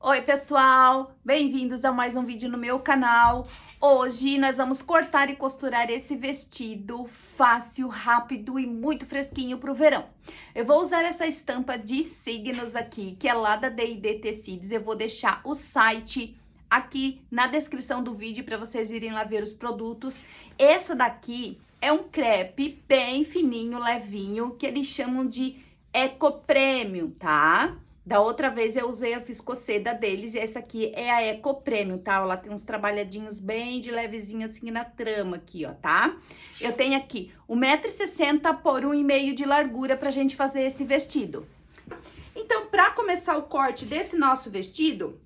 Oi, pessoal! Bem-vindos a mais um vídeo no meu canal. Hoje nós vamos cortar e costurar esse vestido fácil, rápido e muito fresquinho para o verão. Eu vou usar essa estampa de signos aqui, que é lá da D&D Tecidos. Eu vou deixar o site aqui na descrição do vídeo para vocês irem lá ver os produtos. Essa daqui é um crepe bem fininho, levinho, que eles chamam de Eco Premium, tá? Da outra vez eu usei a viscoseda deles e essa aqui é a Eco Premium, tá? Ela tem uns trabalhadinhos bem de levezinho assim na trama aqui, ó, tá? Eu tenho aqui 1,60 m por 1,5 m de largura pra gente fazer esse vestido. Então, pra começar o corte desse nosso vestido,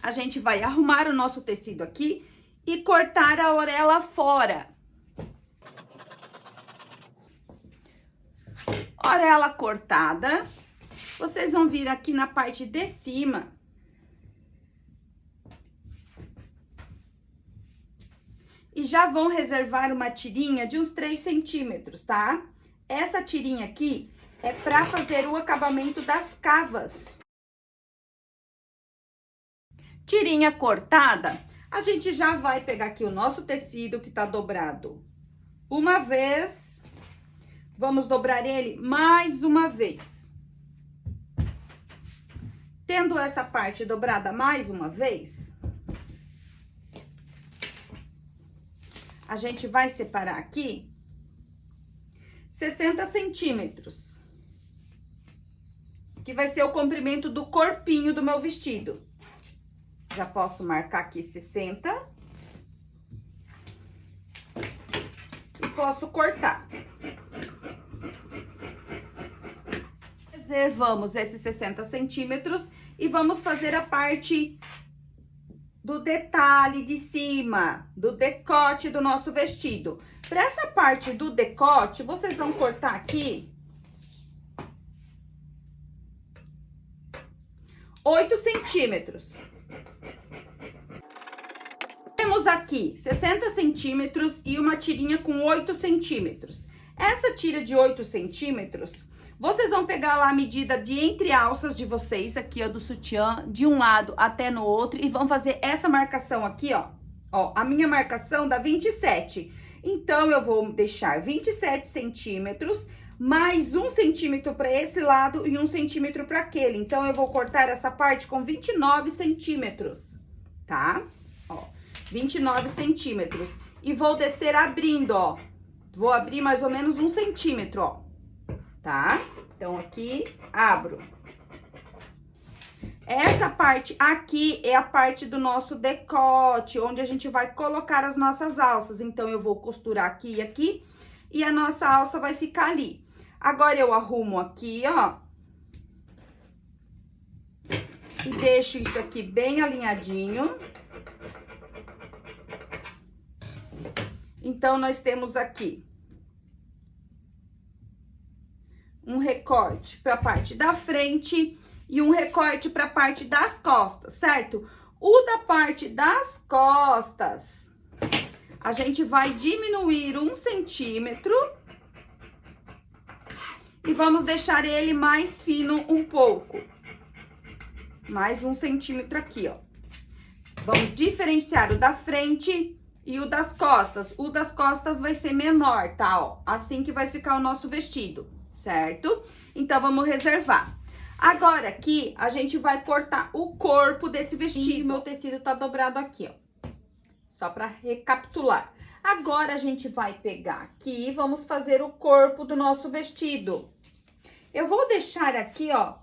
a gente vai arrumar o nosso tecido aqui e cortar a orelha fora. Orelha cortada. Vocês vão vir aqui na parte de cima e já vão reservar uma tirinha de uns 3 centímetros, tá? Essa tirinha aqui é para fazer o acabamento das cavas. Tirinha cortada, a gente já vai pegar aqui o nosso tecido que tá dobrado uma vez, vamos dobrar ele mais uma vez. Tendo essa parte dobrada mais uma vez, a gente vai separar aqui 60 centímetros, que vai ser o comprimento do corpinho do meu vestido. Já posso marcar aqui 60 e posso cortar. Reservamos esses 60 centímetros e vamos fazer a parte do detalhe de cima, do decote do nosso vestido. Para essa parte do decote, vocês vão cortar aqui 8 centímetros. Temos aqui 60 centímetros e uma tirinha com 8 centímetros. Essa tira de 8 centímetros... Vocês vão pegar lá a medida de entre alças de vocês, aqui, ó, do sutiã, de um lado até no outro, e vão fazer essa marcação aqui, ó. Ó, a minha marcação dá 27. Então, eu vou deixar 27 centímetros, mais 1 centímetro para esse lado e 1 centímetro para aquele. Então, eu vou cortar essa parte com 29 centímetros, tá? Ó, 29 centímetros. E vou descer abrindo, ó. Vou abrir mais ou menos 1 centímetro, ó. Tá? Então, aqui, abro. Essa parte aqui é a parte do nosso decote, onde a gente vai colocar as nossas alças. Então, eu vou costurar aqui e aqui, e a nossa alça vai ficar ali. Agora, eu arrumo aqui, ó. E deixo isso aqui bem alinhadinho. Então, nós temos aqui um recorte para a parte da frente e um recorte para a parte das costas, certo? O da parte das costas, a gente vai diminuir 1 centímetro e vamos deixar ele mais fino um pouco. Mais 1 centímetro aqui, ó. Vamos diferenciar o da frente e o das costas. O das costas vai ser menor, tá? Ó, assim que vai ficar o nosso vestido. Certo? Então, vamos reservar. Agora, aqui, a gente vai cortar o corpo desse vestido. E o meu tecido tá dobrado aqui, ó. Só pra recapitular. Agora, a gente vai pegar aqui e vamos fazer o corpo do nosso vestido. Eu vou deixar aqui, ó,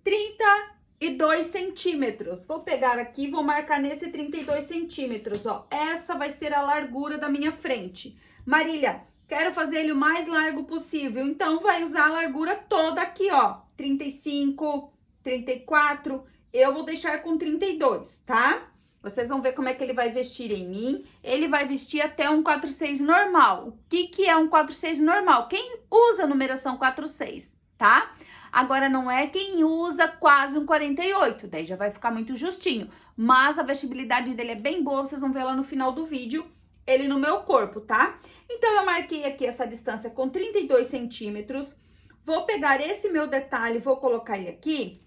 32 centímetros. Vou pegar aqui e vou marcar nesse 32 centímetros, ó. Essa vai ser a largura da minha frente. Marília, quero fazer ele o mais largo possível, então vai usar a largura toda aqui, ó, 35, 34, eu vou deixar com 32, tá? Vocês vão ver como é que ele vai vestir em mim. Ele vai vestir até um 46 normal. O que que é um 46 normal? Quem usa a numeração 46, tá? Agora, não é quem usa quase um 48, daí já vai ficar muito justinho. Mas a vestibilidade dele é bem boa, vocês vão ver lá no final do vídeo, ele no meu corpo, tá? Então, eu marquei aqui essa distância com 32 centímetros. Vou pegar esse meu detalhe, vou colocar ele aqui.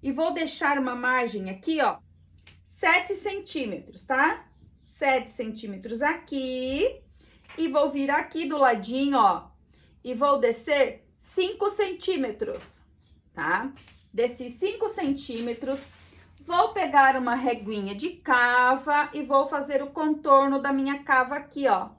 e vou deixar uma margem aqui, ó, 7 centímetros, tá? 7 centímetros aqui, e vou vir aqui do ladinho, ó, e vou descer 5 centímetros, tá? Desci 5 centímetros, vou pegar uma reguinha de cava e vou fazer o contorno da minha cava aqui, ó.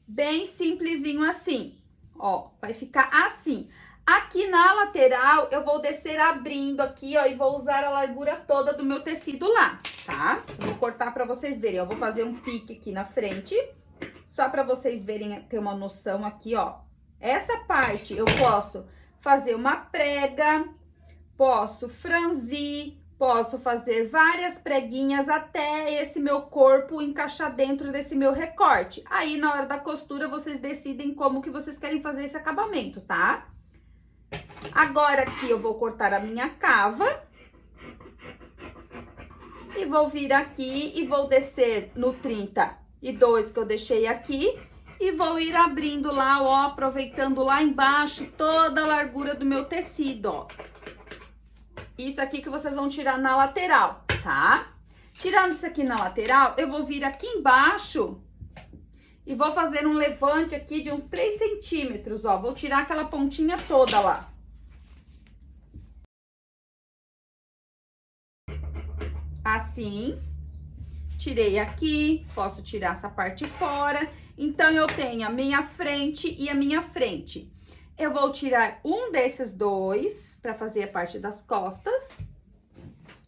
Bem simplesinho assim, ó, vai ficar assim. Aqui na lateral, eu vou descer abrindo aqui, ó, e vou usar a largura toda do meu tecido lá, tá? Eu vou cortar pra vocês verem, eu vou fazer um pique aqui na frente, só pra vocês verem, ter uma noção aqui, ó. Essa parte eu posso fazer uma prega, posso franzir, posso fazer várias preguinhas até esse meu corpo encaixar dentro desse meu recorte. Aí, na hora da costura, vocês decidem como que vocês querem fazer esse acabamento, tá? Agora, aqui, eu vou cortar a minha cava. E vou vir aqui e vou descer no 32 que eu deixei aqui. E vou ir abrindo lá, ó, aproveitando lá embaixo toda a largura do meu tecido, ó. Isso aqui que vocês vão tirar na lateral, tá? Tirando isso aqui na lateral, eu vou vir aqui embaixo e vou fazer um levante aqui de uns 3 centímetros, ó. Vou tirar aquela pontinha toda lá. Assim, tirei aqui, posso tirar essa parte fora. Então, eu tenho a minha frente e a minha frente. Eu vou tirar um desses dois para fazer a parte das costas.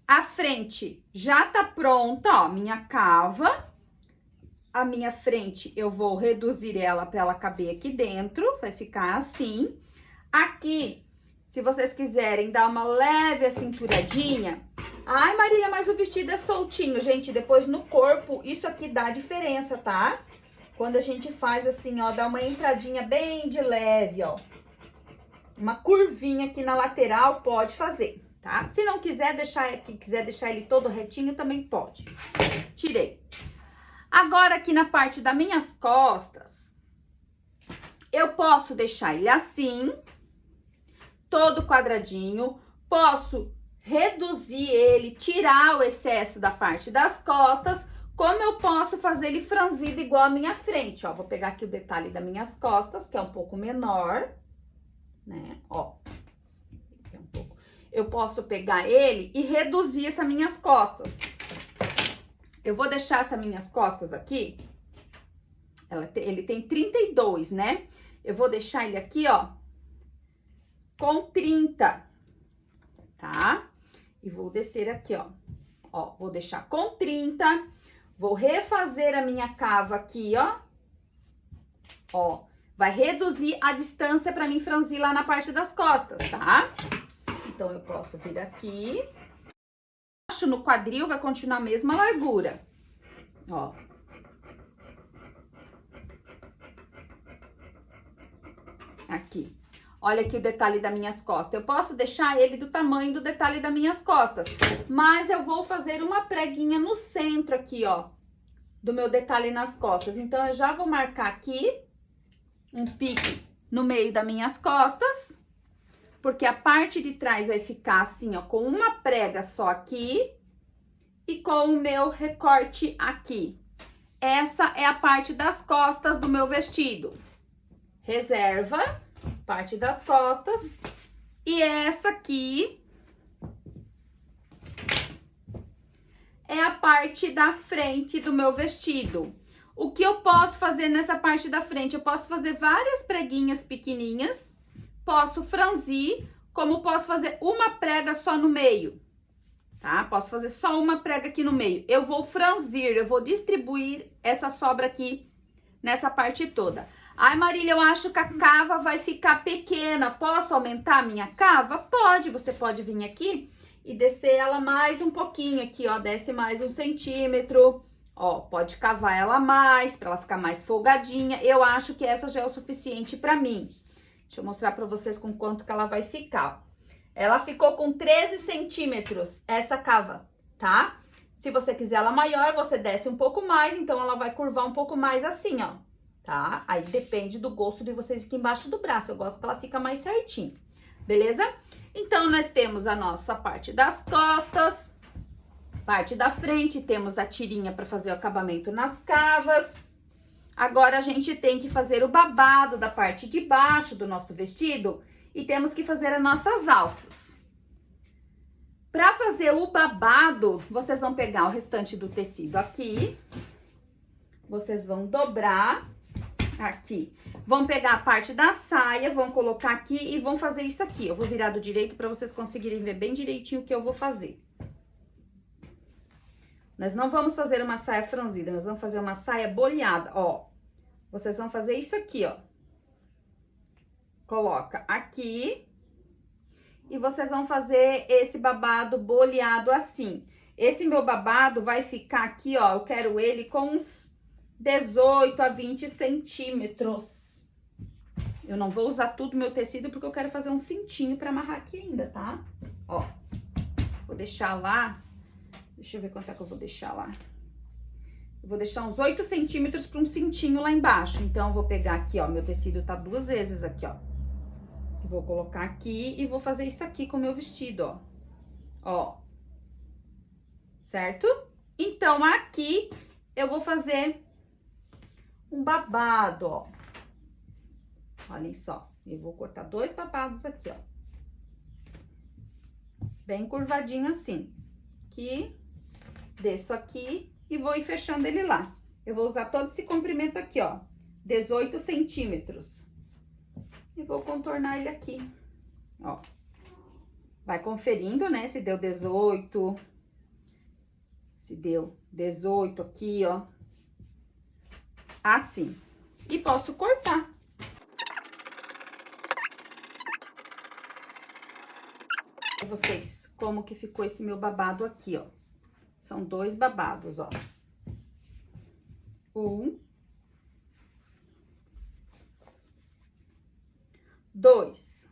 A frente já tá pronta, ó, minha cava. A minha frente, eu vou reduzir ela para ela caber aqui dentro, vai ficar assim. Aqui, se vocês quiserem dar uma leve acinturadinha... Ai, Marília, mas o vestido é soltinho. Gente, depois no corpo, isso aqui dá diferença, tá? Quando a gente faz assim, ó, dá uma entradinha bem de leve, ó. Uma curvinha aqui na lateral, pode fazer, tá? Se não quiser deixar aqui, quiser deixar ele todo retinho, também pode. Tirei. Agora, aqui na parte das minhas costas, eu posso deixar ele assim, todo quadradinho. Posso reduzir ele, tirar o excesso da parte das costas, como eu posso fazer ele franzido igual a minha frente, ó. Vou pegar aqui o detalhe das minhas costas, que é um pouco menor, né, ó. Eu posso pegar ele e reduzir essas minhas costas. Eu vou deixar essas minhas costas aqui, ele tem 32, né? Eu vou deixar ele aqui, ó, com 30, tá? E vou descer aqui, ó. Ó, vou deixar com 30. Vou refazer a minha cava aqui, ó. Ó, vai reduzir a distância pra mim franzir lá na parte das costas, tá? Então, eu posso vir aqui. Acho no quadril vai continuar a mesma largura. Ó. Aqui. Olha aqui o detalhe das minhas costas. Eu posso deixar ele do tamanho do detalhe das minhas costas, mas eu vou fazer uma preguinha no centro aqui, ó, do meu detalhe nas costas. Então, eu já vou marcar aqui um pique no meio das minhas costas, porque a parte de trás vai ficar assim, ó, com uma prega só aqui e com o meu recorte aqui. Essa é a parte das costas do meu vestido. Reserva. Parte das costas. E essa aqui é a parte da frente do meu vestido. O que eu posso fazer nessa parte da frente? Eu posso fazer várias preguinhas pequenininhas, posso franzir, como posso fazer uma prega só no meio, tá? Posso fazer só uma prega aqui no meio. Eu vou franzir, eu vou distribuir essa sobra aqui nessa parte toda. Ai, Marília, eu acho que a cava vai ficar pequena. Posso aumentar a minha cava? Pode, você pode vir aqui e descer ela mais um pouquinho aqui, ó. Desce mais 1 centímetro. Ó, pode cavar ela mais, pra ela ficar mais folgadinha. Eu acho que essa já é o suficiente pra mim. Deixa eu mostrar pra vocês com quanto que ela vai ficar. Ela ficou com 13 centímetros, essa cava, tá? Se você quiser ela maior, você desce um pouco mais, então ela vai curvar um pouco mais assim, ó. Tá? Aí depende do gosto de vocês aqui embaixo do braço. Eu gosto que ela fica mais certinho. beleza? Então, nós temos a nossa parte das costas, parte da frente, temos a tirinha para fazer o acabamento nas cavas. Agora, a gente tem que fazer o babado da parte de baixo do nosso vestido e temos que fazer as nossas alças. Para fazer o babado, vocês vão pegar o restante do tecido aqui, vocês vão dobrar aqui, vão pegar a parte da saia, vão colocar aqui e vão fazer isso aqui. Eu vou virar do direito para vocês conseguirem ver bem direitinho o que eu vou fazer. Nós não vamos fazer uma saia franzida, nós vamos fazer uma saia boleada, ó. Vocês vão fazer isso aqui, ó. Coloca aqui. E vocês vão fazer esse babado boleado assim. Esse meu babado vai ficar aqui, ó, eu quero ele com uns 18 a 20 centímetros. Eu não vou usar tudo meu tecido porque eu quero fazer um cintinho pra amarrar aqui ainda, tá? Ó, vou deixar lá, deixa eu ver quanto é que eu vou deixar lá. Eu vou deixar uns 8 centímetros pra um cintinho lá embaixo. Então, eu vou pegar aqui, ó, meu tecido tá 2 vezes aqui, ó. Vou colocar aqui e vou fazer isso aqui com o meu vestido, ó. Ó. Certo? Então, aqui eu vou fazer um babado, ó. Olhem só. Eu vou cortar 2 babados aqui, ó. Bem curvadinho assim. Aqui, desço aqui e vou ir fechando ele lá. Eu vou usar todo esse comprimento aqui, ó. 18 centímetros. E vou contornar ele aqui, ó. Vai conferindo, né, se deu 18, se deu 18 aqui, ó. Assim. E posso cortar. Pra vocês, como que ficou esse meu babado aqui, ó. São 2 babados, ó. 2.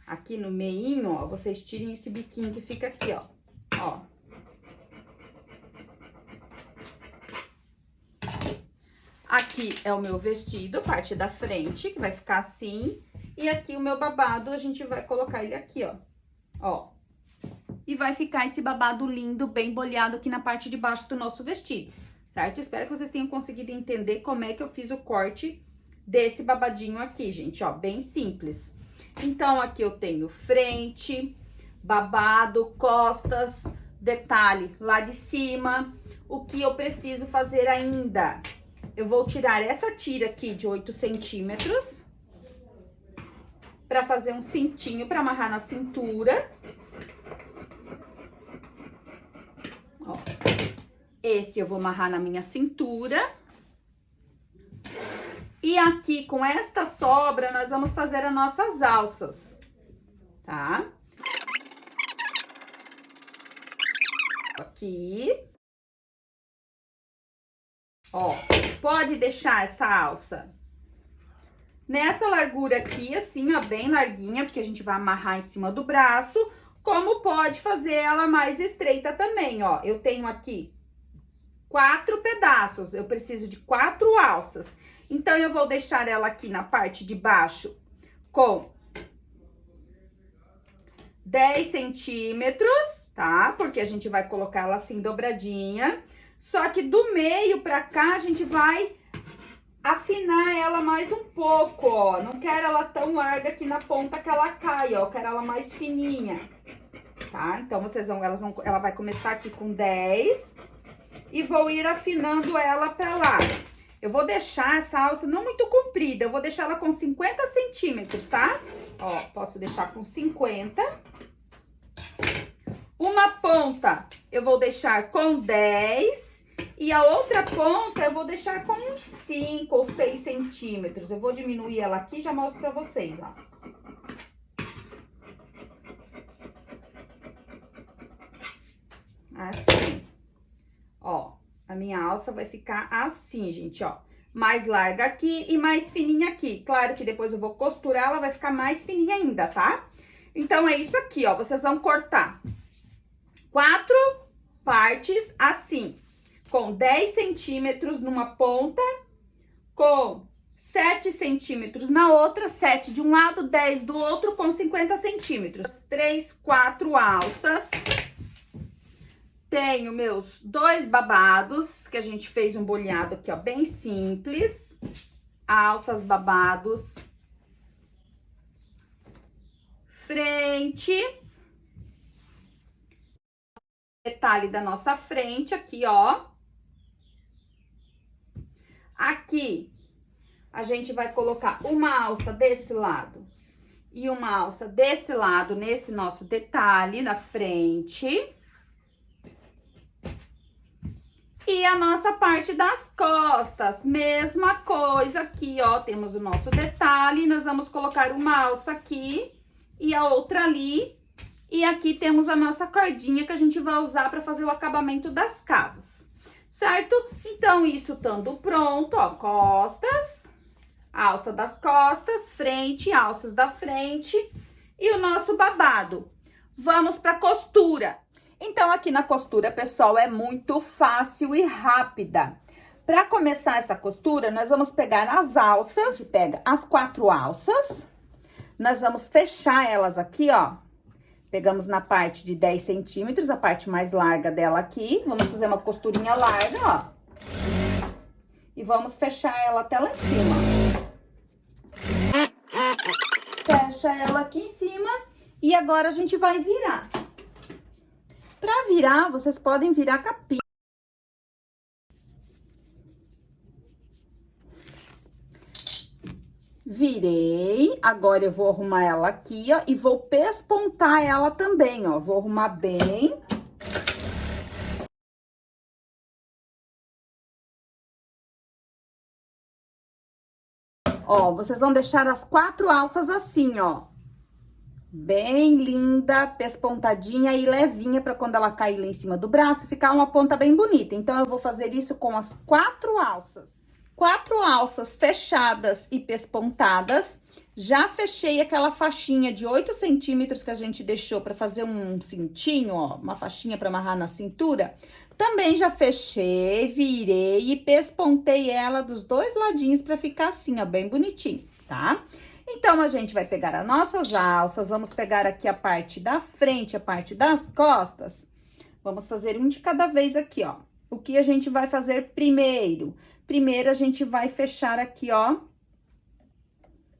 Aqui no meinho, ó, vocês tirem esse biquinho que fica aqui, ó. Ó. Aqui é o meu vestido, parte da frente, que vai ficar assim. E aqui o meu babado, a gente vai colocar ele aqui, ó. Ó. E vai ficar esse babado lindo, bem boleado aqui na parte de baixo do nosso vestido, certo? Espero que vocês tenham conseguido entender como é que eu fiz o corte desse babadinho aqui, gente, ó, bem simples. Então, aqui eu tenho frente, babado, costas, detalhe lá de cima. O que eu preciso fazer ainda? Eu vou tirar essa tira aqui de 8 centímetros pra fazer um cintinho pra amarrar na cintura. Ó, esse eu vou amarrar na minha cintura. E aqui, com esta sobra, nós vamos fazer as nossas alças, tá? Aqui. Ó, pode deixar essa alça nessa largura aqui, assim, ó, bem larguinha, porque a gente vai amarrar em cima do braço, como pode fazer ela mais estreita também, ó. Eu tenho aqui 4 pedaços, eu preciso de 4 alças. Então, eu vou deixar ela aqui na parte de baixo com 10 centímetros, tá? Porque a gente vai colocar ela assim dobradinha. Só que do meio pra cá, a gente vai afinar ela mais um pouco, ó. Não quero ela tão larga aqui na ponta que ela caia, ó. Eu quero ela mais fininha, tá? Então, ela vai começar aqui com 10 e vou ir afinando ela pra lá. Eu vou deixar essa alça não muito comprida, eu vou deixar ela com 50 centímetros, tá? Ó, posso deixar com 50. Uma ponta eu vou deixar com 10 e a outra ponta eu vou deixar com uns 5 ou 6 centímetros. Eu vou diminuir ela aqui e já mostro pra vocês, ó. Assim. Ó. A minha alça vai ficar assim, gente, ó. Mais larga aqui e mais fininha aqui. Claro que depois eu vou costurar, ela vai ficar mais fininha ainda, tá? Então, é isso aqui, ó. Vocês vão cortar 4 partes assim, com 10 centímetros numa ponta, com 7 centímetros na outra, 7 de um lado, 10 do outro, com 50 centímetros. 3, 4 alças. Tenho meus 2 babados, que a gente fez um boleado aqui, ó, bem simples. Alças, babados. Frente. Detalhe da nossa frente aqui, ó. Aqui, a gente vai colocar uma alça desse lado e uma alça desse lado, nesse nosso detalhe da frente. E a nossa parte das costas, mesma coisa aqui, ó, temos o nosso detalhe, nós vamos colocar uma alça aqui e a outra ali. E aqui temos a nossa cordinha que a gente vai usar para fazer o acabamento das cavas, certo? Então, isso estando pronto, ó, costas, alça das costas, frente, alças da frente e o nosso babado. Vamos para costura. Então, aqui na costura, pessoal, é muito fácil e rápida. Para começar essa costura, nós vamos pegar as alças, a gente pega as 4 alças, nós vamos fechar elas aqui, ó. Pegamos na parte de 10 centímetros, a parte mais larga dela aqui, vamos fazer uma costurinha larga, ó. E vamos fechar ela até lá em cima. Fecha ela aqui em cima e agora a gente vai virar. Para virar, vocês podem virar capinha. Virei, agora eu vou arrumar ela aqui, ó, e vou pespontar ela também, ó. Vou arrumar bem. Ó, vocês vão deixar as 4 alças assim, ó. Bem linda, pespontadinha e levinha para quando ela cair lá em cima do braço, ficar uma ponta bem bonita. Então, eu vou fazer isso com as 4 alças. 4 alças fechadas e pespontadas. Já fechei aquela faixinha de 8 centímetros que a gente deixou para fazer um cintinho, ó, uma faixinha para amarrar na cintura. Também já fechei, virei e pespontei ela dos 2 ladinhos para ficar assim, ó, bem bonitinho, tá? Então, a gente vai pegar as nossas alças, vamos pegar aqui a parte da frente, a parte das costas. Vamos fazer um de cada vez aqui, ó. O que a gente vai fazer primeiro? Primeiro, a gente vai fechar aqui, ó,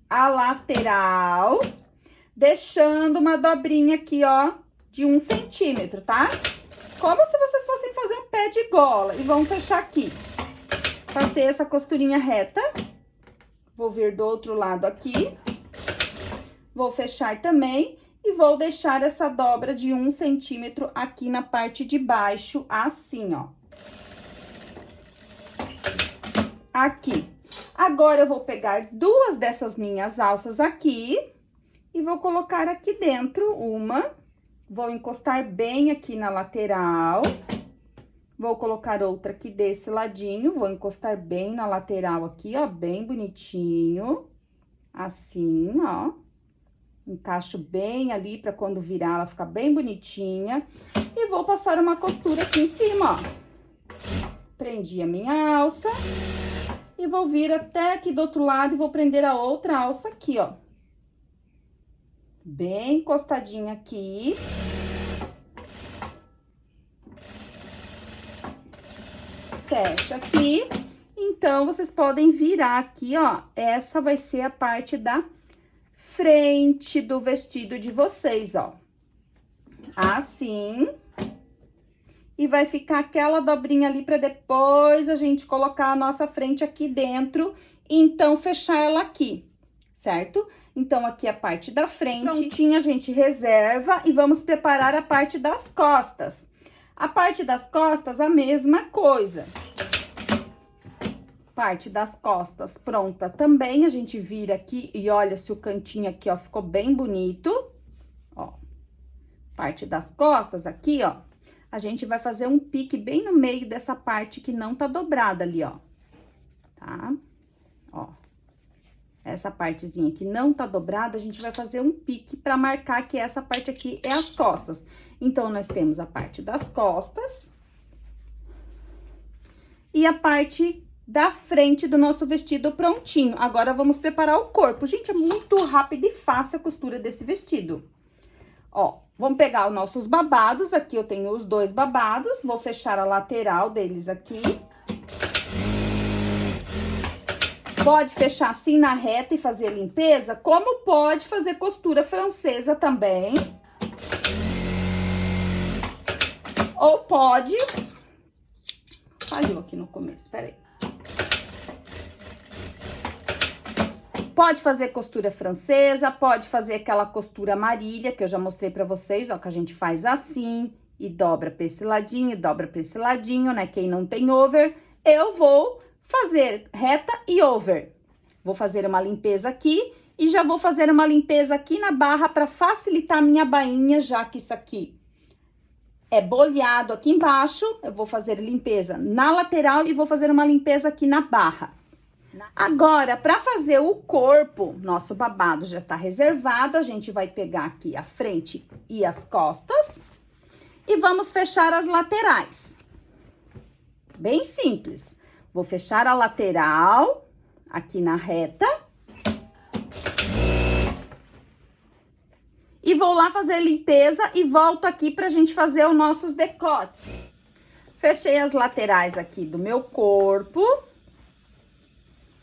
a lateral, deixando uma dobrinha aqui, ó, de 1 centímetro, tá? Como se vocês fossem fazer um pé de gola. E vamos fechar aqui. Passei essa costurinha reta. Vou vir do outro lado aqui. Vou fechar também. E vou deixar essa dobra de 1 centímetro aqui na parte de baixo, assim, ó. Aqui. Agora, eu vou pegar 2 dessas minhas alças aqui e vou colocar aqui dentro uma. Vou encostar bem aqui na lateral. Vou colocar outra aqui desse ladinho, vou encostar bem na lateral aqui, ó, bem bonitinho. Assim, ó. Encaixo bem ali pra quando virar ela ficar bem bonitinha. E vou passar uma costura aqui em cima, ó. Prendi a minha alça. E vou vir até aqui do outro lado e vou prender a outra alça aqui, ó. Bem encostadinha aqui. Fecha aqui. Então, vocês podem virar aqui, ó. Essa vai ser a parte da frente do vestido de vocês, ó. Assim. E vai ficar aquela dobrinha ali pra depois a gente colocar a nossa frente aqui dentro. E então, fechar ela aqui, certo? Então, aqui a parte da frente. Prontinha, a gente reserva e vamos preparar a parte das costas. A parte das costas, a mesma coisa. Parte das costas pronta também, a gente vira aqui e olha se o cantinho aqui, ó, ficou bem bonito. Ó, parte das costas aqui, ó, a gente vai fazer um pique bem no meio dessa parte que não tá dobrada ali, ó. Tá? Ó. Essa partezinha que não tá dobrada, a gente vai fazer um pique pra marcar que essa parte aqui é as costas. Então, nós temos a parte das costas e a parte da frente do nosso vestido prontinho. Agora, vamos preparar o corpo. Gente, é muito rápido e fácil a costura desse vestido. Ó, vamos pegar os nossos babados. Aqui eu tenho os 2 babados. Vou fechar a lateral deles aqui. Pode fechar assim na reta e fazer limpeza, como pode fazer costura francesa também. Ou pode... Falhou aqui no começo, peraí. Pode fazer costura francesa, pode fazer aquela costura marília, que eu já mostrei pra vocês, ó, que a gente faz assim, e dobra pra esse ladinho, e dobra pra esse ladinho, né? Quem não tem over, eu vou fazer reta e over. Vou fazer uma limpeza aqui, e já vou fazer uma limpeza aqui na barra pra facilitar a minha bainha, já que isso aqui é boleado aqui embaixo. Eu vou fazer limpeza na lateral e vou fazer uma limpeza aqui na barra. Agora, para fazer o corpo, nosso babado já tá reservado, a gente vai pegar aqui a frente e as costas e vamos fechar as laterais. Bem simples. Vou fechar a lateral aqui na reta e vou lá fazer limpeza e volto aqui pra gente fazer os nossos decotes. Fechei as laterais aqui do meu corpo.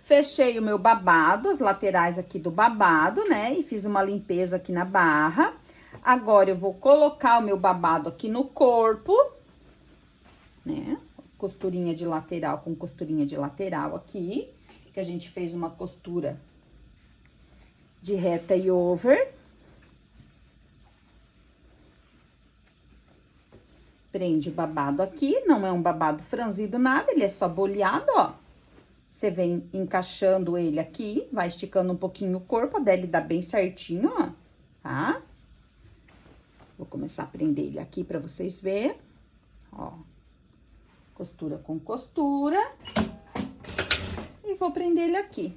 Fechei o meu babado, as laterais aqui do babado, né? E fiz uma limpeza aqui na barra. Agora, eu vou colocar o meu babado aqui no corpo, né? Costurinha de lateral com costurinha de lateral aqui. Que a gente fez uma costura de reta e over. Prende o babado aqui, não é um babado franzido nada, ele é só boleado, ó. Você vem encaixando ele aqui, vai esticando um pouquinho o corpo, até ele dar bem certinho, ó, tá? Vou começar a prender ele aqui pra vocês verem, ó. Costura com costura. E vou prender ele aqui.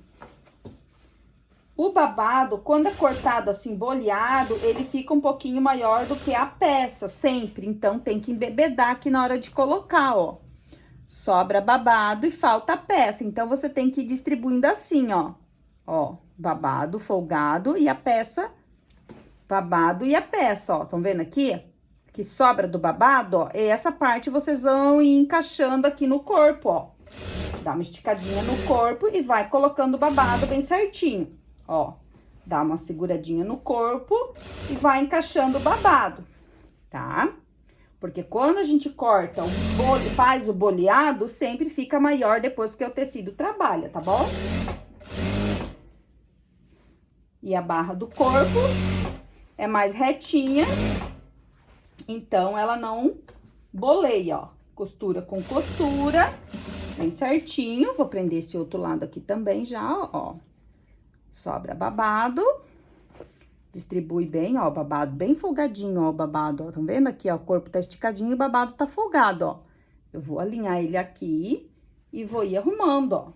O babado, quando é cortado assim, boleado, ele fica um pouquinho maior do que a peça, sempre. Então, tem que embebedar aqui na hora de colocar, ó. Sobra babado e falta a peça. Então, você tem que ir distribuindo assim, ó. Ó, babado, folgado e a peça, babado e a peça, ó. Estão vendo aqui? Que sobra do babado, ó. E essa parte vocês vão ir encaixando aqui no corpo, ó. Dá uma esticadinha no corpo e vai colocando o babado bem certinho, ó. Dá uma seguradinha no corpo e vai encaixando o babado, tá? Porque quando a gente corta, faz o boleado, sempre fica maior depois que o tecido trabalha, tá bom? E a barra do corpo é mais retinha, então ela não boleia, ó. Costura com costura, bem certinho. Vou prender esse outro lado aqui também já, ó. Sobra babado. Distribui bem, ó, o babado bem folgadinho, ó, o babado, ó. Tão vendo aqui, ó, o corpo tá esticadinho e o babado tá folgado, ó. Eu vou alinhar ele aqui e vou ir arrumando, ó.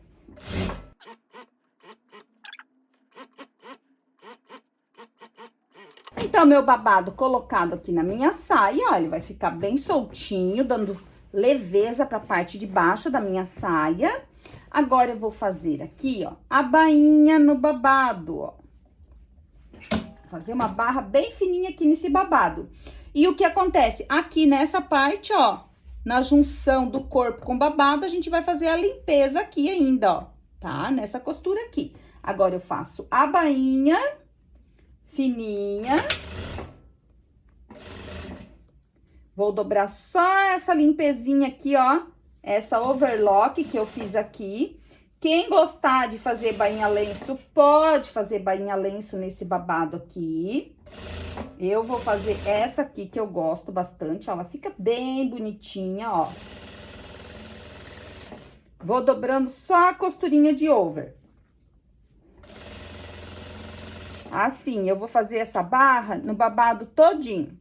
Então, meu babado colocado aqui na minha saia, ó, ele vai ficar bem soltinho, dando leveza pra parte de baixo da minha saia. Agora, eu vou fazer aqui, ó, a bainha no babado, ó. Fazer uma barra bem fininha aqui nesse babado. E o que acontece? Aqui nessa parte, ó, na junção do corpo com o babado, a gente vai fazer a limpeza aqui ainda, ó, tá? Nessa costura aqui. Agora, eu faço a bainha fininha. Vou dobrar só essa limpezinha aqui, ó, essa overlock que eu fiz aqui. Quem gostar de fazer bainha lenço, pode fazer bainha lenço nesse babado aqui. Eu vou fazer essa aqui que eu gosto bastante, ó, ela fica bem bonitinha, ó. Vou dobrando só a costurinha de over. Assim, eu vou fazer essa barra no babado todinho.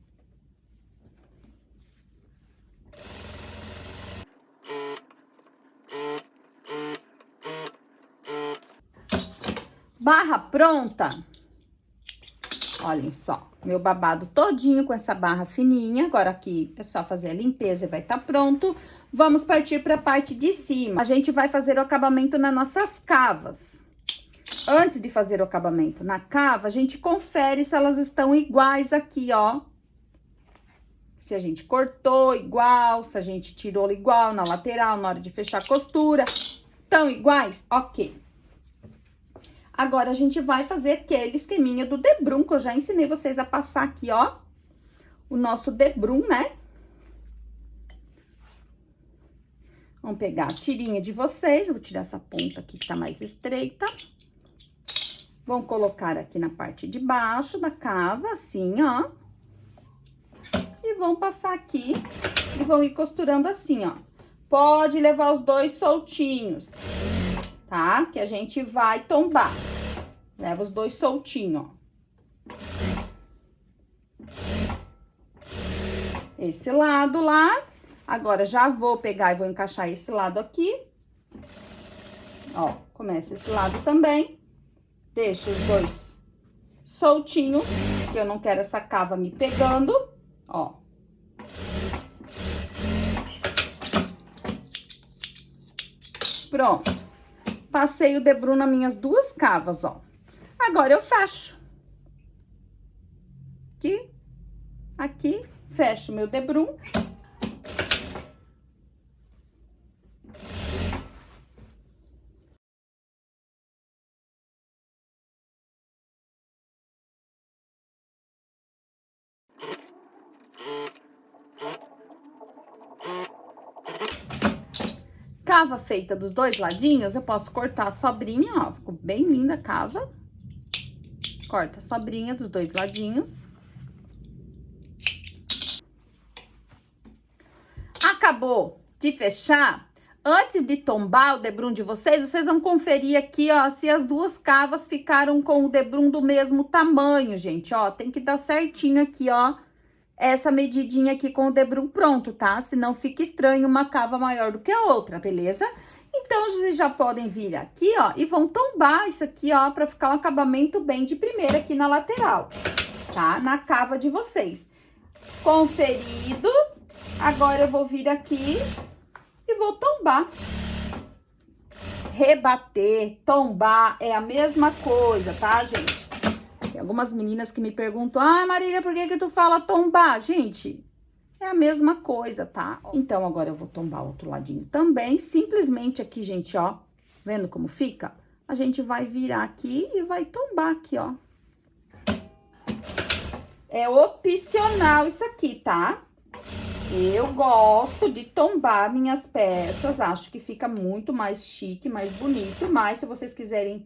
Barra pronta. Olhem só. meu babado todinho com essa barra fininha. Agora aqui é só fazer a limpeza e vai estar pronto. Vamos partir para a parte de cima. A gente vai fazer o acabamento nas nossas cavas. Antes de fazer o acabamento na cava, a gente confere se elas estão iguais aqui, ó. Se a gente cortou igual, se a gente tirou igual na lateral, na hora de fechar a costura. Estão iguais? Ok. Agora, a gente vai fazer aquele esqueminha do debrum, que eu já ensinei vocês a passar aqui, ó. O nosso debrum, né? Vamos pegar a tirinha de vocês, eu vou tirar essa ponta aqui que tá mais estreita. Vamos colocar aqui na parte de baixo da cava, assim, ó. E vão passar aqui e vão ir costurando assim, ó. Pode levar os dois soltinhos, tá? Que a gente vai tombar. Leva os dois soltinhos, ó. Esse lado lá. Agora, já vou pegar e vou encaixar esse lado aqui. Ó, começa esse lado também. Deixa os dois soltinhos, que eu não quero essa cava me pegando, ó. Pronto. Passei o debrum nas minhas duas cavas, ó. Agora, eu fecho. Aqui, fecho o meu debrum. Cava feita dos dois ladinhos, eu posso cortar a sobrinha, ó. Ficou bem linda a cava. Corta a sobrinha dos dois ladinhos. Acabou de fechar? Antes de tombar o debrum de vocês vão conferir aqui, ó, se as duas cavas ficaram com o debrum do mesmo tamanho, gente, ó. Tem que dar certinho aqui, ó, essa medidinha aqui com o debrum pronto, tá? Senão fica estranho uma cava maior do que a outra, beleza? Então, vocês já podem vir aqui, ó, e vão tombar isso aqui, ó, pra ficar um acabamento bem de primeira aqui na lateral, tá? Na cava de vocês. Conferido. Agora, eu vou vir aqui e vou tombar. Rebater, tombar é a mesma coisa, tá, gente? Tem algumas meninas que me perguntam, ah, Marília, por que tu fala tombar? Gente, é a mesma coisa, tá? Então, agora eu vou tombar o outro ladinho também. Simplesmente aqui, gente, ó, vendo como fica? A gente vai virar aqui e vai tombar aqui, ó. É opcional isso aqui, tá? Eu gosto de tombar minhas peças, acho que fica muito mais chique, mais bonito, mas se vocês quiserem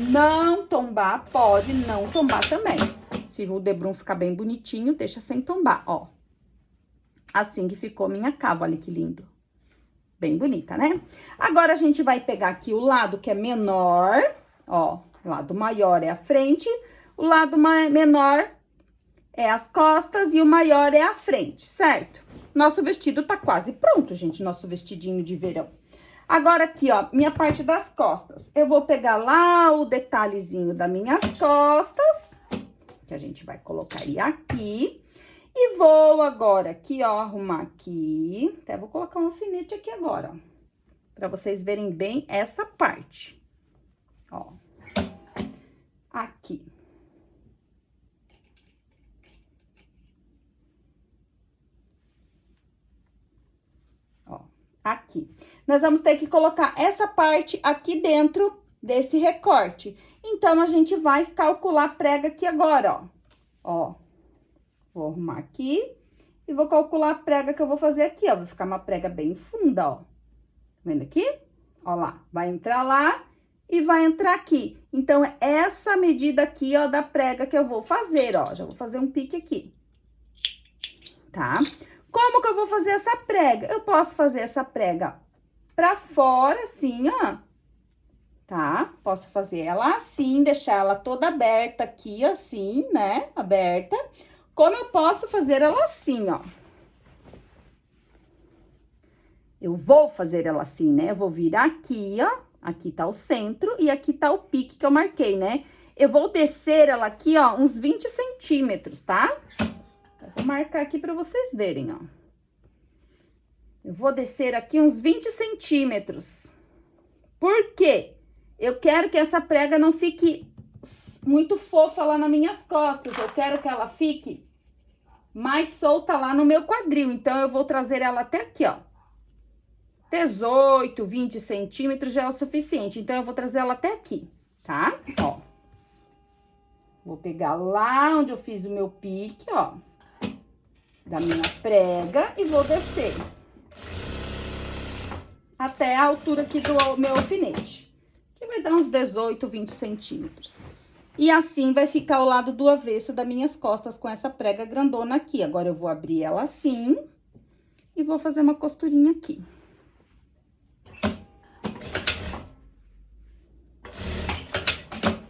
não tombar, pode não tombar também. Se o debrum ficar bem bonitinho, deixa sem tombar, ó. Assim que ficou minha cava, olha que lindo. Bem bonita, né? Agora, a gente vai pegar aqui o lado que é menor, ó. O lado maior é a frente, o lado menor é as costas e o maior é a frente, certo? Nosso vestido tá quase pronto, gente, nosso vestidinho de verão. Agora, aqui, ó, minha parte das costas. Eu vou pegar lá o detalhezinho das minhas costas, que a gente vai colocar ele aqui. E vou agora aqui, ó, arrumar aqui. Até vou colocar um alfinete aqui agora, ó, pra vocês verem bem essa parte. Ó, aqui. Aqui. Nós vamos ter que colocar essa parte aqui dentro desse recorte. Então, a gente vai calcular a prega aqui agora, ó. Ó, vou arrumar aqui e vou calcular a prega que eu vou fazer aqui, ó. Vai ficar uma prega bem funda, ó. Tá vendo aqui? Ó lá, vai entrar lá e vai entrar aqui. Então, é essa medida aqui, ó, da prega que eu vou fazer, ó. Já vou fazer um pique aqui, tá? Como que eu vou fazer essa prega? Eu posso fazer essa prega pra fora, assim, ó, tá? Posso fazer ela assim, deixar ela toda aberta aqui, assim, né? Aberta. Como eu posso fazer ela assim, ó. Eu vou fazer ela assim, né? Eu vou virar aqui, ó. Aqui tá o centro e aqui tá o pique que eu marquei, né? eu vou descer ela aqui, ó, uns 20 centímetros, tá? Eu vou marcar aqui pra vocês verem, ó. Eu vou descer aqui uns 20 centímetros. Por quê? Eu quero que essa prega não fique muito fofa lá nas minhas costas. Eu quero que ela fique mais solta lá no meu quadril. Então, eu vou trazer ela até aqui, ó. 18, 20 centímetros já é o suficiente. Então, eu vou trazer ela até aqui, tá? Ó. Vou pegar lá onde eu fiz o meu pique, ó. Da minha prega e vou descer. Até a altura aqui do meu alfinete. Que vai dar uns 18, 20 centímetros. E assim vai ficar o lado do avesso das minhas costas com essa prega grandona aqui. Agora, eu vou abrir ela assim e vou fazer uma costurinha aqui.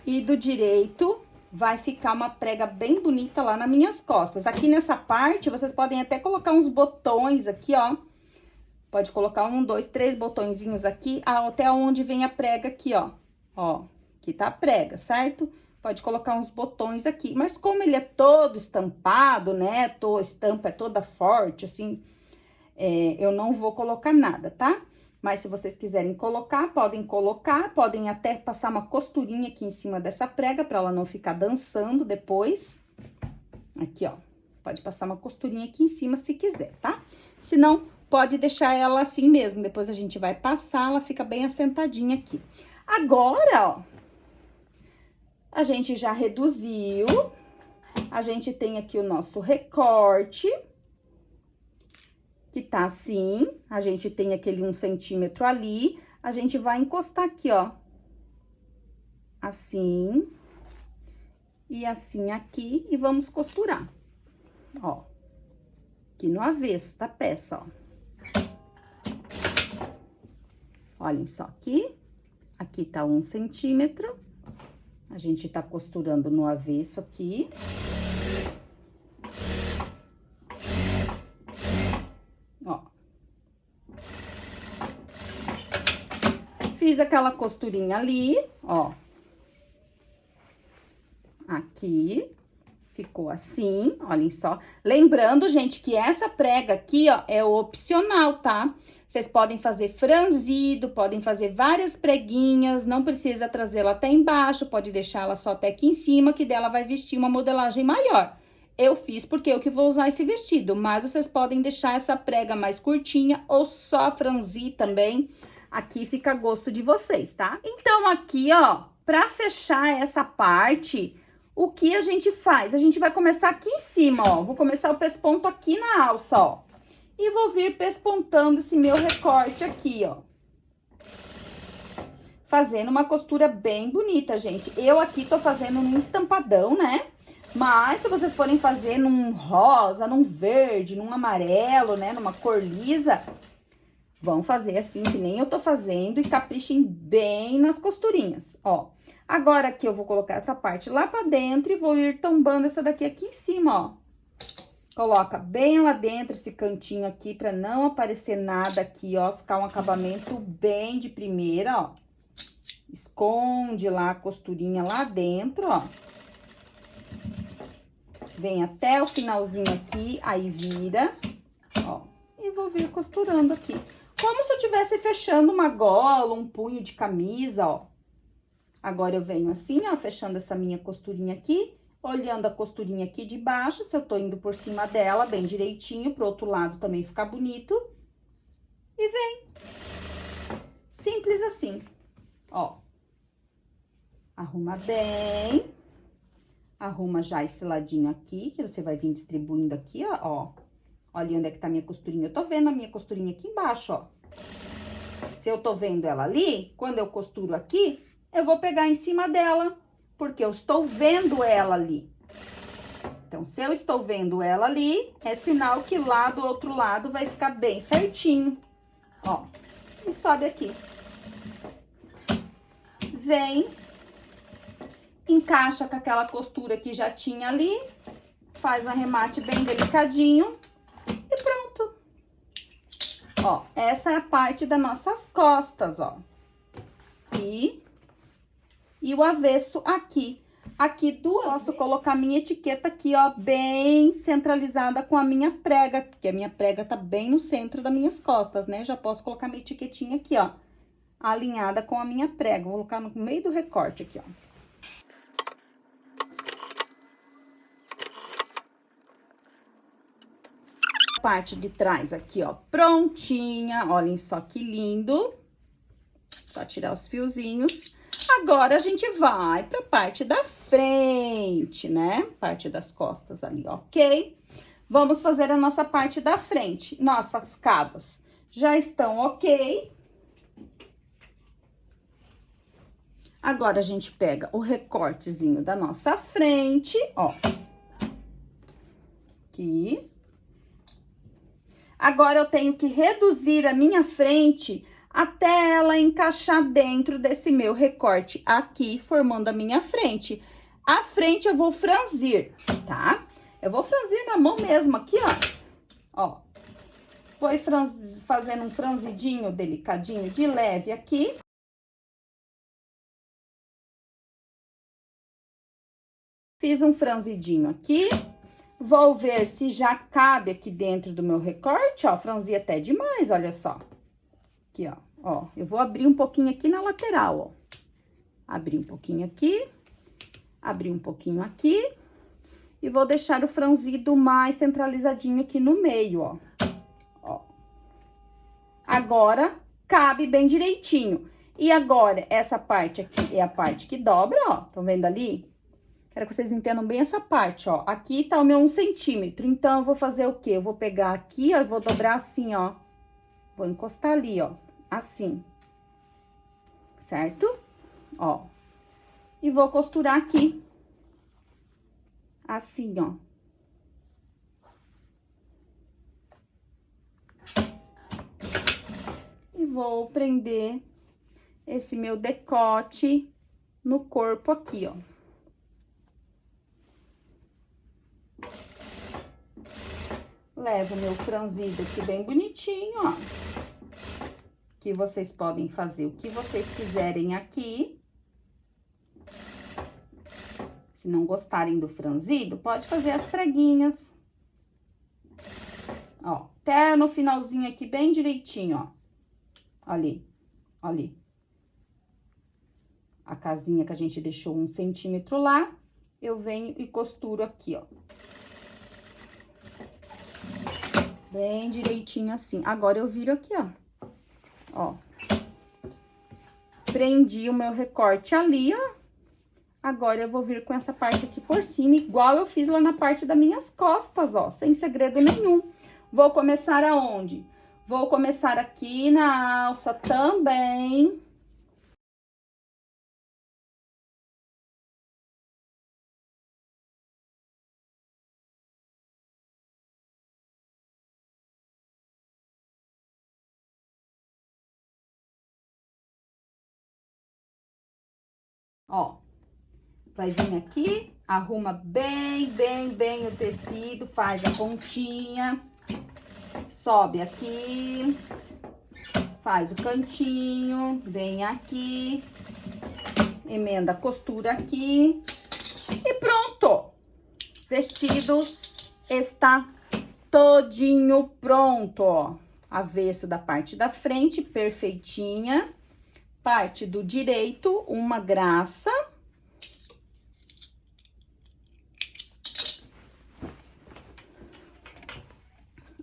E do direito vai ficar uma prega bem bonita lá nas minhas costas. Aqui nessa parte, vocês podem até colocar uns botões aqui, ó. Pode colocar 1, 2, 3 botõezinhos aqui, até onde vem a prega aqui, ó. Ó, aqui tá a prega, certo? Pode colocar uns botões aqui, mas como ele é todo estampado, né? A estampa é toda forte, assim, eu não vou colocar nada, tá? Mas se vocês quiserem colocar, podem até passar uma costurinha aqui em cima dessa prega, pra ela não ficar dançando depois. Aqui, ó, pode passar uma costurinha aqui em cima se quiser, tá? Se não, pode deixar ela assim mesmo, depois a gente vai passar, ela fica bem assentadinha aqui. Agora, ó, a gente já reduziu, a gente tem aqui o nosso recorte, que tá assim, a gente tem aquele 1 centímetro ali, a gente vai encostar aqui, ó, assim, e assim aqui, e vamos costurar, ó, aqui no avesso da peça, ó. Olhem só aqui tá 1 centímetro. A gente tá costurando no avesso aqui. Ó. Fiz aquela costurinha ali, ó. Aqui. Ficou assim, olhem só. Lembrando, gente, que essa prega aqui, ó, é opcional, tá? Vocês podem fazer franzido, podem fazer várias preguinhas, não precisa trazê-la até embaixo, pode deixar ela só até aqui em cima, que dela vai vestir uma modelagem maior. Eu fiz porque eu que vou usar esse vestido, mas vocês podem deixar essa prega mais curtinha ou só franzir também. Aqui fica a gosto de vocês, tá? Então, aqui, ó, pra fechar essa parte, o que a gente faz? A gente vai começar aqui em cima, ó. Vou começar o pesponto aqui na alça, ó. E vou vir pespontando esse meu recorte aqui, ó. Fazendo uma costura bem bonita, gente. Eu aqui tô fazendo num estampadão, né? Mas se vocês forem fazer num rosa, num verde, num amarelo, né? Numa cor lisa, vão fazer assim que nem eu tô fazendo e caprichem bem nas costurinhas, ó. Agora, aqui eu vou colocar essa parte lá pra dentro e vou ir tombando essa daqui aqui em cima, ó. Coloca bem lá dentro esse cantinho aqui pra não aparecer nada aqui, ó. Ficar um acabamento bem de primeira, ó. Esconde lá a costurinha lá dentro, ó. Vem até o finalzinho aqui, aí vira, ó. E vou vir costurando aqui. Como se eu estivesse fechando uma gola, um punho de camisa, ó. Agora, eu venho assim, ó, fechando essa minha costurinha aqui, olhando a costurinha aqui de baixo, se eu tô indo por cima dela, bem direitinho, pro outro lado também ficar bonito. E vem. Simples assim, ó. Arruma bem. Arruma já esse ladinho aqui, que você vai vir distribuindo aqui, ó. Olha onde é que tá a minha costurinha. Eu tô vendo a minha costurinha aqui embaixo, ó. Se eu tô vendo ela ali, quando eu costuro aqui, eu vou pegar em cima dela, porque eu estou vendo ela ali. Então, se eu estou vendo ela ali, é sinal que lá do outro lado vai ficar bem certinho. Ó, e sobe aqui. Vem, encaixa com aquela costura que já tinha ali, faz um arremate bem delicadinho e pronto. Ó, essa é a parte das nossas costas, ó. E o avesso aqui. aqui duas. Posso colocar minha etiqueta aqui, ó, bem centralizada com a minha prega, porque a minha prega tá bem no centro das minhas costas, né? Já posso colocar minha etiquetinha aqui, ó, alinhada com a minha prega. Vou colocar no meio do recorte aqui, ó. Parte de trás aqui, ó, prontinha. Olhem só que lindo. Só tirar os fiozinhos. Agora, a gente vai pra parte da frente, né? Parte das costas ali, ok? Vamos fazer a nossa parte da frente. Nossas cavas já estão ok. Agora, a gente pega o recortezinho da nossa frente, ó. Aqui. Agora, eu tenho que reduzir a minha frente até ela encaixar dentro desse meu recorte aqui, formando a minha frente. A frente eu vou franzir, tá? Eu vou franzir na mão mesmo aqui, ó. Ó. Vou fazendo um franzidinho delicadinho de leve aqui. Fiz um franzidinho aqui. Vou ver se já cabe aqui dentro do meu recorte, ó. Franzi até demais, olha só. Aqui, ó. Ó, eu vou abrir um pouquinho aqui na lateral, ó. Abrir um pouquinho aqui. Abrir um pouquinho aqui. E vou deixar o franzido mais centralizadinho aqui no meio, ó. Ó. Agora, cabe bem direitinho. E agora, essa parte aqui é a parte que dobra, ó. Estão vendo ali? Quero que vocês entendam bem essa parte, ó. Aqui tá o meu 1 centímetro. Então, eu vou fazer o quê? Eu vou pegar aqui, ó, e vou dobrar assim, ó. Vou encostar ali, ó. Assim. Certo? Ó. E vou costurar aqui. Assim, ó. E vou prender esse meu decote no corpo aqui, ó. Levo o meu franzido aqui bem bonitinho, ó. Que vocês podem fazer o que vocês quiserem aqui. Se não gostarem do franzido, pode fazer as preguinhas. Ó, até no finalzinho aqui, bem direitinho, ó. Ali, ali. A casinha que a gente deixou 1 centímetro lá, eu venho e costuro aqui, ó. Bem direitinho assim. Agora, eu viro aqui, ó. Ó. Prendi o meu recorte ali, ó. Agora, eu vou vir com essa parte aqui por cima, igual eu fiz lá na parte das minhas costas, ó. Sem segredo nenhum. Vou começar aonde? Vou começar aqui na alça também. Ó, vai vir aqui, arruma bem o tecido, faz a pontinha, sobe aqui, faz o cantinho, vem aqui, emenda a costura aqui e pronto! Vestido está todinho pronto, ó. Avesso da parte da frente, perfeitinha. Parte do direito, uma graça.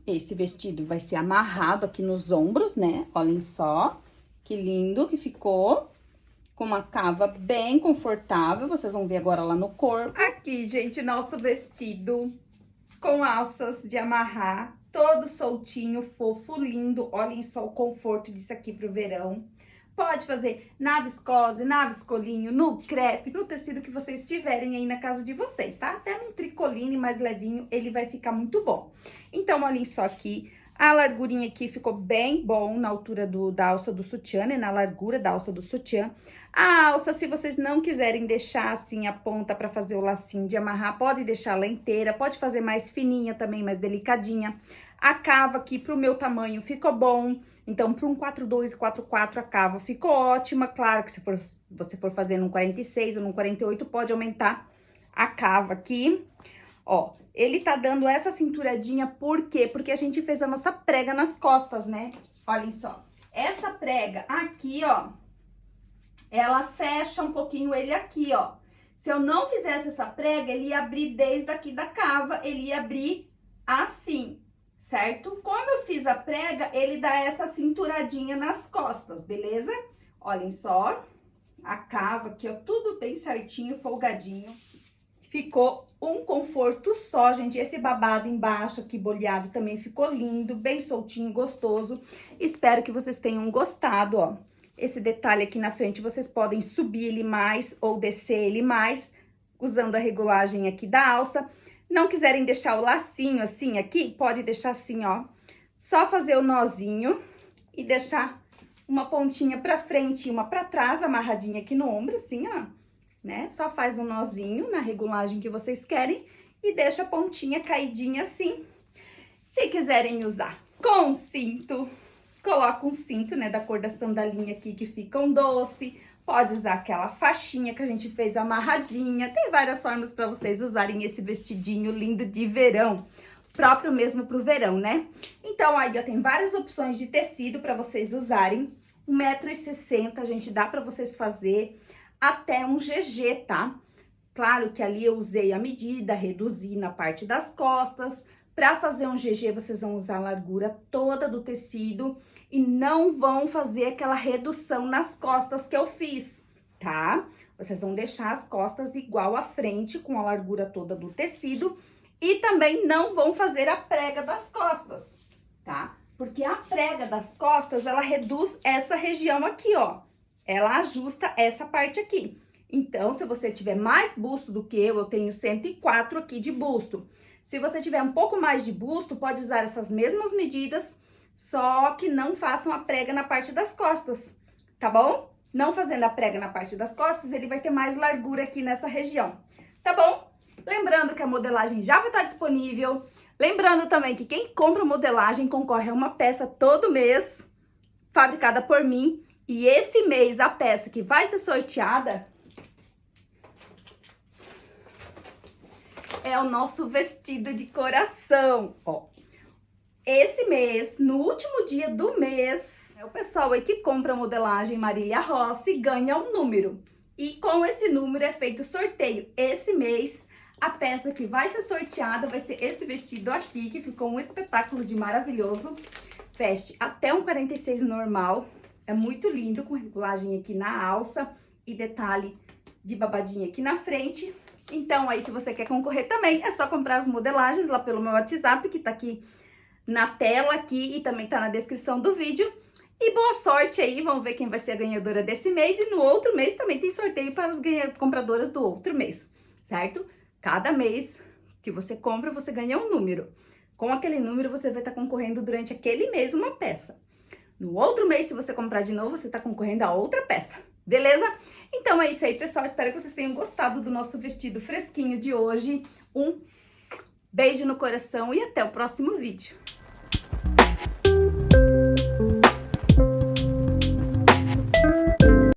Esse vestido vai ser amarrado aqui nos ombros, né? Olhem só, que lindo que ficou. Com uma cava bem confortável, vocês vão ver agora lá no corpo. Aqui, gente, nosso vestido com alças de amarrar, todo soltinho, fofo, lindo. Olhem só o conforto disso aqui pro verão. Pode fazer na viscose, na viscolinho, no crepe, no tecido que vocês tiverem aí na casa de vocês, tá? Até num tricoline mais levinho, ele vai ficar muito bom. Então, olhem só aqui, a largurinha aqui ficou bem bom na altura da alça do sutiã, né? Na largura da alça do sutiã. A alça, se vocês não quiserem deixar assim a ponta para fazer o lacinho de amarrar, pode deixar ela inteira, pode fazer mais fininha também, mais delicadinha. A cava aqui pro meu tamanho ficou bom, então para um 4,2 e 4,4 a cava ficou ótima. Claro que se você for fazer num 46 ou num 48, pode aumentar a cava aqui. Ó, ele tá dando essa cinturadinha, por quê? Porque a gente fez a nossa prega nas costas, né? Olhem só, essa prega aqui, ó, ela fecha um pouquinho ele aqui, ó. Se eu não fizesse essa prega, ele ia abrir desde aqui da cava, ele ia abrir assim, certo? Como eu fiz a prega, ele dá essa cinturadinha nas costas, beleza? Olhem só, a cava aqui, ó, tudo bem certinho, folgadinho. Ficou um conforto só, gente. Esse babado embaixo aqui, boleado, também ficou lindo, bem soltinho, gostoso. Espero que vocês tenham gostado, ó. Esse detalhe aqui na frente, vocês podem subir ele mais ou descer ele mais, usando a regulagem aqui da alça. Não quiserem deixar o lacinho assim aqui, pode deixar assim, ó. Só fazer o nozinho e deixar uma pontinha pra frente e uma pra trás, amarradinha aqui no ombro, assim, ó. Né? Só faz um nozinho na regulagem que vocês querem e deixa a pontinha caidinha assim. Se quiserem usar com cinto, coloca um cinto, né, da cor da sandalinha aqui, que fica um doce. Pode usar aquela faixinha que a gente fez amarradinha. Tem várias formas para vocês usarem esse vestidinho lindo de verão. Próprio mesmo pro verão, né? Então, aí, ó, tem várias opções de tecido para vocês usarem. 1,60 m, gente, dá para vocês fazer até um GG, tá? Claro que ali eu usei a medida, reduzi na parte das costas. Para fazer um GG, vocês vão usar a largura toda do tecido e não vão fazer aquela redução nas costas que eu fiz, tá? Vocês vão deixar as costas igual à frente, com a largura toda do tecido, e também não vão fazer a prega das costas, tá? Porque a prega das costas, ela reduz essa região aqui, ó. Ela ajusta essa parte aqui. Então, se você tiver mais busto do que eu tenho 104 aqui de busto. Se você tiver um pouco mais de busto, pode usar essas mesmas medidas, só que não façam a prega na parte das costas, tá bom? Não fazendo a prega na parte das costas, ele vai ter mais largura aqui nessa região, tá bom? Lembrando que a modelagem já vai estar disponível. Lembrando também que quem compra modelagem concorre a uma peça todo mês, fabricada por mim. E esse mês, a peça que vai ser sorteada é o nosso vestido de coração, ó. Esse mês, no último dia do mês, o pessoal aí que compra a modelagem Marília Rossi ganha um número. E com esse número é feito sorteio. Esse mês, a peça que vai ser sorteada vai ser esse vestido aqui, que ficou um espetáculo de maravilhoso. Veste até um 46 normal. É muito lindo, com regulagem aqui na alça e detalhe de babadinha aqui na frente. Então, aí, se você quer concorrer também, é só comprar as modelagens lá pelo meu WhatsApp, que tá aqui na tela aqui e também tá na descrição do vídeo. E boa sorte aí, vamos ver quem vai ser a ganhadora desse mês. E no outro mês também tem sorteio para as compradoras do outro mês, certo? Cada mês que você compra, você ganha um número. Com aquele número, você vai estar concorrendo durante aquele mês uma peça. No outro mês, se você comprar de novo, você tá concorrendo a outra peça, beleza? Então é isso aí, pessoal. Espero que vocês tenham gostado do nosso vestido fresquinho de hoje. Um beijo no coração e até o próximo vídeo.